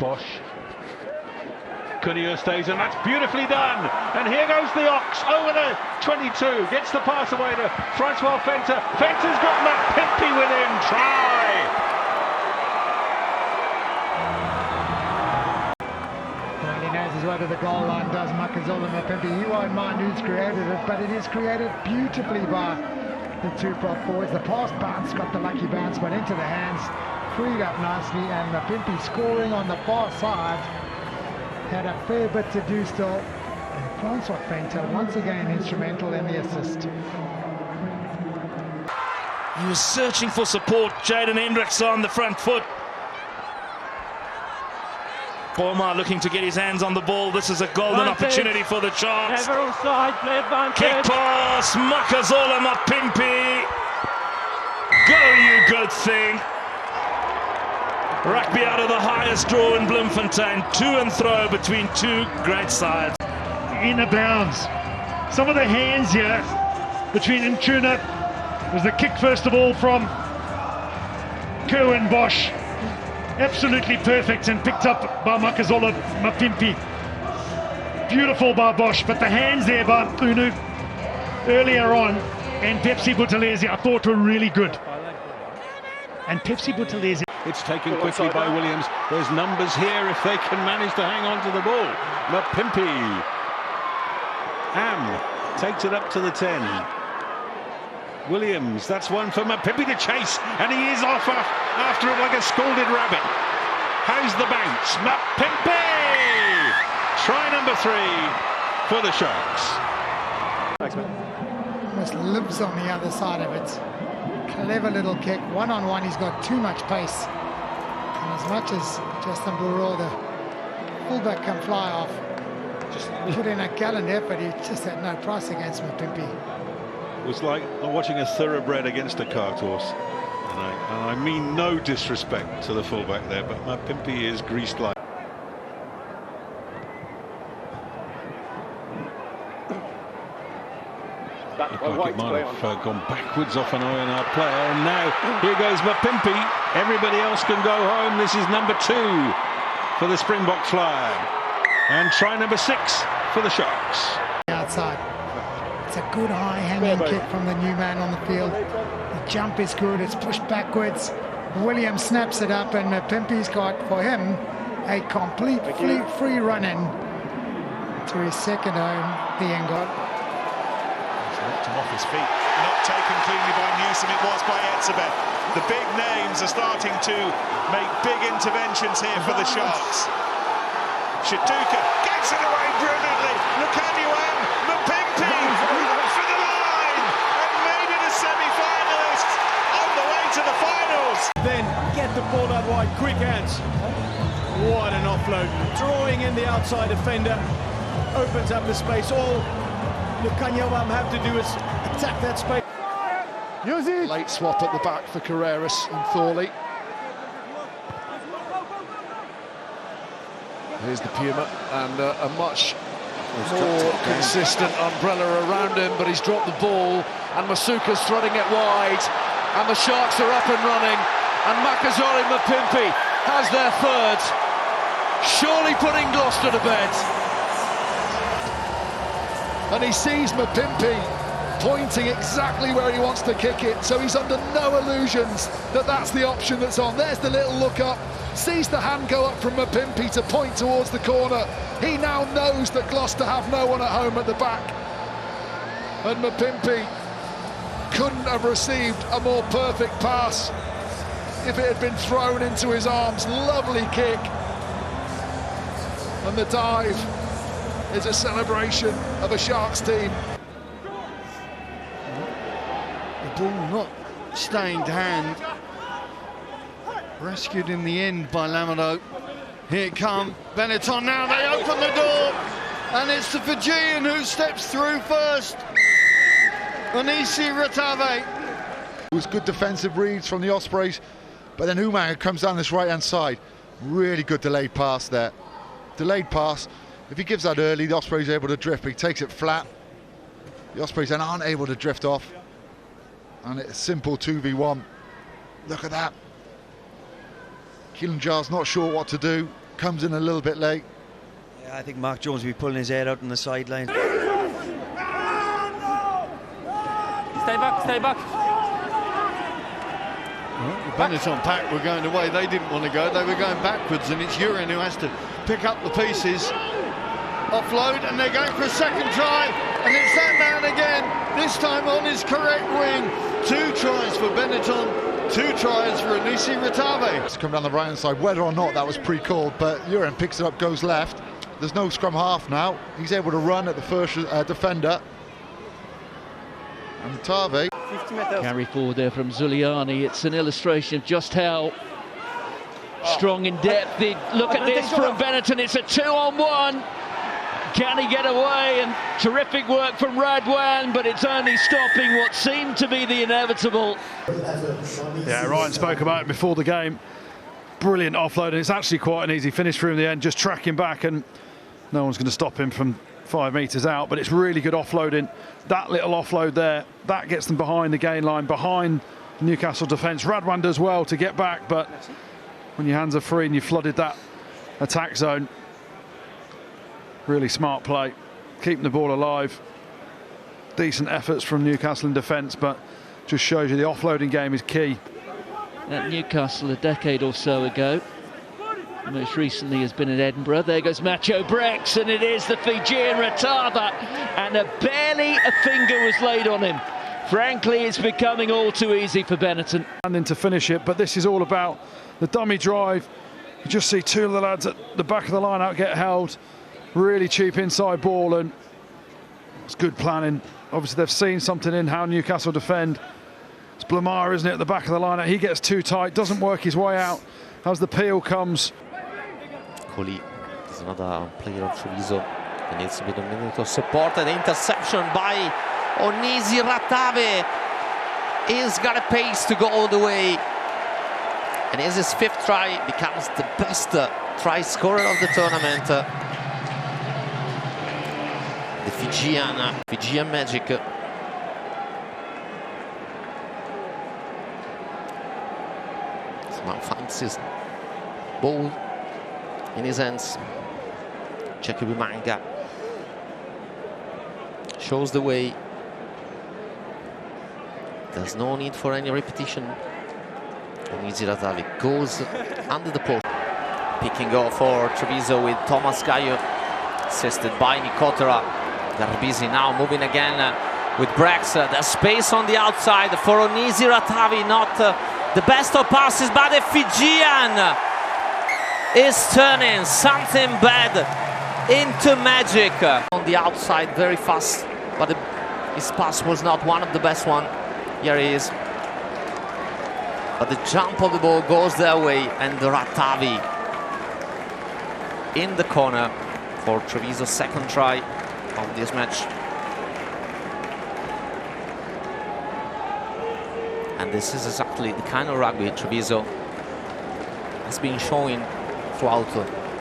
Bosch. Cunha stays, and that's beautifully done. And here goes the Ox over the 22. Gets the pass away to Francois Fenter. Fenter's got Mapimpi with him. Try! Well, he knows his way to the goal line, does Makazole Mapimpi. He won't mind who's created it, but it is created beautifully by the two prop forwards. The pass bounce, got the lucky bounce, but into the hands, freed up nicely, and Mapimpi scoring on the far side. Had a fair bit to do still, and Francois Fenter once again instrumental in the assist. He was searching for support. Jaden Hendricks on the front foot. Borma looking to get his hands on the ball. This is a golden opportunity for the Sharks. Never offside, play advantage. Kick pass, Makazole Mapimpi. Go, you good thing. Rugby out of the highest draw in Bloemfontein. To and throw between two great sides. Inner bounds. Some of the hands here between Intuna. Was the kick first of all from Kerwin Bosch. Absolutely perfect and picked up by Makazole Mapimpi. Beautiful by Bosch, but the hands there by Unu earlier on and Pepsi Buthelezi I thought were really good. And Pepsi Buthelezi. It's taken quickly by Williams. There's numbers here if they can manage to hang on to the ball. Mapimpi. Am takes it up to the 10. Williams, that's one for Mapimpi to chase, and he is off after it like a scalded rabbit. How's the bounce? Mapimpi! Try number 3 for the Sharks. Almost lives on the other side of it. Clever little kick, one-on-one, he's got too much pace. And as much as Justin Burrell, the fullback, can fly off, just put in a gallant effort, he just had no price against Mapimpi. It was like watching a thoroughbred against a cart horse. And I mean no disrespect to the fullback there, but Mapimpi is greased like. It might have gone backwards off an ONR player, and now here goes Mapimpi. Everybody else can go home. This is number 2 for the Springbok flag, and try number 6 for the Sharks. Outside, it's a good high hanging kick from the new man on the field. The jump is good, it's pushed backwards. Williams snaps it up, and Mapimpi's got for him a complete free run in to his second home, the England. Knocked him off his feet. Not taken cleanly by Newsom, it was by Etzebeth. The big names are starting to make big interventions here for the Sharks. Shaduka gets it away brilliantly. Lukanuan, Mapimpi for the line, and made it a semi-finalist on the way to the finals. Then get the ball out wide, quick hands. What an offload. Drawing in the outside defender. Opens up the space. All Lukanuan have to do is attack that space. Late swap at the back for Carreras and Thorley. Here's the Puma, and a much more consistent umbrella around him, but he's dropped the ball, and Masuka's threading it wide, and the Sharks are up and running, and Makazole Mapimpi has their third, surely putting Gloucester to bed. And he sees Mapimpi pointing exactly where he wants to kick it, so he's under no illusions that that's the option that's on. There's the little look up, sees the hand go up from Mapimpi to point towards the corner. He now knows that Gloucester have no one at home at the back, and Mapimpi couldn't have received a more perfect pass if it had been thrown into his arms. Lovely kick, and the dive is a celebration of a Sharks team. The ball not stained hand. Rescued in the end by Lamado. Here it comes, Benetton now, they open the door, and it's the Fijian who steps through first. Onisi Ratave. It was good defensive reads from the Ospreys, but then Umaga comes down this right-hand side. Really good delayed pass there. Delayed pass. If he gives that early, the Ospreys are able to drift, but he takes it flat. The Ospreys then aren't able to drift off. And it's a simple 2v1. Look at that. Keelan Jar's not sure what to do. comes in a little bit late. Yeah, I think Mark Jones will be pulling his head out on the sideline. Stay back, stay back. Well, the Benetton pack were going away. They didn't want to go. They were going backwards, and it's Uren who has to pick up the pieces. Offload, and they're going for a second try, and it's that man again, this time on his correct wing. 2 tries for Benetton, 2 tries for Onisi Ratave. It's come down the right hand side, whether or not that was pre-called, but Uren picks it up, goes left. There's no scrum half now. He's able to run at the first defender. And Ratave. Carry forward there from Zuliani. It's an illustration of just how strong in depth. Look at this from Benetton. It's a 2-on-1. Can he get away? And terrific work from Radwan, but it's only stopping what seemed to be the inevitable. Yeah, Ryan spoke about it before the game. Brilliant offload, and it's actually quite an easy finish for him in the end, just tracking back, and no one's going to stop him from 5 metres out, but it's really good offloading. That little offload there, that gets them behind the gain line, behind Newcastle defence. Radwan does well to get back, but when your hands are free and you flooded that attack zone, really smart play, keeping the ball alive. Decent efforts from Newcastle in defence, but just shows you the offloading game is key. At Newcastle a decade or so ago, most recently has been at Edinburgh. There goes Macho Brex, and it is the Fijian Ratava, and barely a finger was laid on him. Frankly, it's becoming all too easy for Benetton. And then to finish it, but this is all about the dummy drive. You just see 2 of the lads at the back of the line out get held. Really cheap inside ball, and it's good planning. Obviously they've seen something in how Newcastle defend. It's Blamar, isn't it, at the back of the line. He gets too tight, doesn't work his way out as the peel comes. Coley is another player of Treviso. There needs to be a minute of support, and the interception by Onisi Ratave. He's got a pace to go all the way, and as his 5th try becomes the best try scorer of the tournament. The Fijian magic. Somehow finds his ball in his hands. Chekibumanga shows the way. There's no need for any repetition. Onisi Ratave goes under the post. Picking off for Treviso with Thomas Gaio, assisted by Nicotera. Garbisi now moving again with Brex. There's space on the outside for Onisi Ratave. Not the best of passes, but the Fijian is turning something bad into magic. On the outside, very fast, but his pass was not one of the best one. Here he is. But the jump of the ball goes their way, and Ratave in the corner for Treviso's 2nd try of this match. And this is exactly the kind of rugby Treviso has been showing throughout